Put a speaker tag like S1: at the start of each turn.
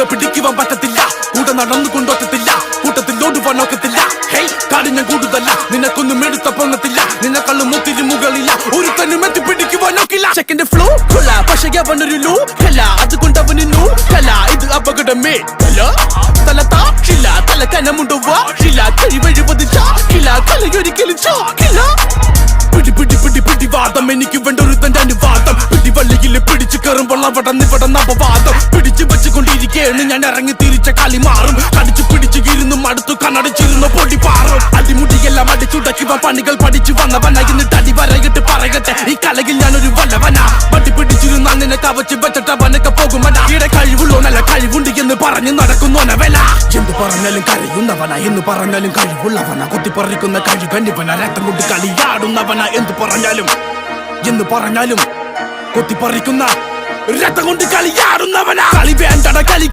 S1: കൂടെ പിടിക്കുവാൻ പറ്റത്തില്ല, കൂടെ നടന്നു കൊണ്ടൊക്കത്തില്ല, കൂട്ടത്തിലോട് വന്നോക്കത്തില്ല. ഹേയ് കാടിഞ്ഞ കൂടുതല്ല, നിനക്കൊന്നും എടുത്ത പൊങ്ങത്തില്ല, നിനക്കള്ളു മുത്തിരി മുകളില്ല, ഒരു തന്നും എത്തി പിടിക്കുവാൻ നോക്കില്ല. ചെക്കന്റെ ഫ്ലോ കൊള്ള, പക്ഷെ അവനൊരു ലൂ കല, അതുകൊണ്ട് അവന് നൂ കല. ഇത് അപകടമേ കല, തല താക്കില്ല, തല കനമുണ്ടോ വാക്കില്ല, കഴിവഴി പതിച്ചാക്കില്ല, കലയൊരിക്കലും ചാക്കില്ല. പിടി പിടി പിടി പിടിവാദം, എനിക്ക് വേണ്ട ഒരു തന്റെ അനുവാദം. പിടിവള്ളിയിൽ പിടിച്ചു കയറുമ്പോൾ അവിടെ നിവിടെ നവവാദം. പിടിച്ചു വെച്ചുകൊണ്ടിരിക്കേന്ന് ഞാൻ ഇറങ്ങി തിരിച്ച കളി മാറും. കടിച്ചു പിടിച്ചു ഇരുന്നും അടുത്തു കണ്ണടച്ചിരുന്ന പൊടി പാറും. അടിമുടിയെല്ലാം അടിച്ചുടക്കുവാൻ പണികൾ പഠിച്ചു വന്നവന, എന്നിട്ട് അടി വരയിട്ട് പറയട്ടെ ഈ കലയിൽ ഞാനൊരു വല്ലവനാ. പട്ടി പിടിച്ചിരുന്നാൽ നിന്നെ കവച്ച് വെച്ചിട്ടവനൊക്കെ പോകുമന. ഇവിടെ കഴിവുള്ളോ നല്ല കഴിവുണ്ട് എന്ന് പറഞ്ഞ് നടക്കുന്നവന. എന്ത് പറഞ്ഞാലും കഴിയുന്നവന, എന്ന് പറഞ്ഞാലും കഴിവുള്ളവന. കൊത്തിപ്പറിക്കുന്ന കഴി കണ്ടിവന, രക്തം കൊണ്ട് കളിയാടുന്നവന. എന്ത് പറഞ്ഞാലും എന്ന് പറഞ്ഞാലും കൊത്തിപ്പറിക്കുന്ന രക്തം കൊണ്ട് കളിയാടുന്നവനാ. കളി വേണ്ടട കളി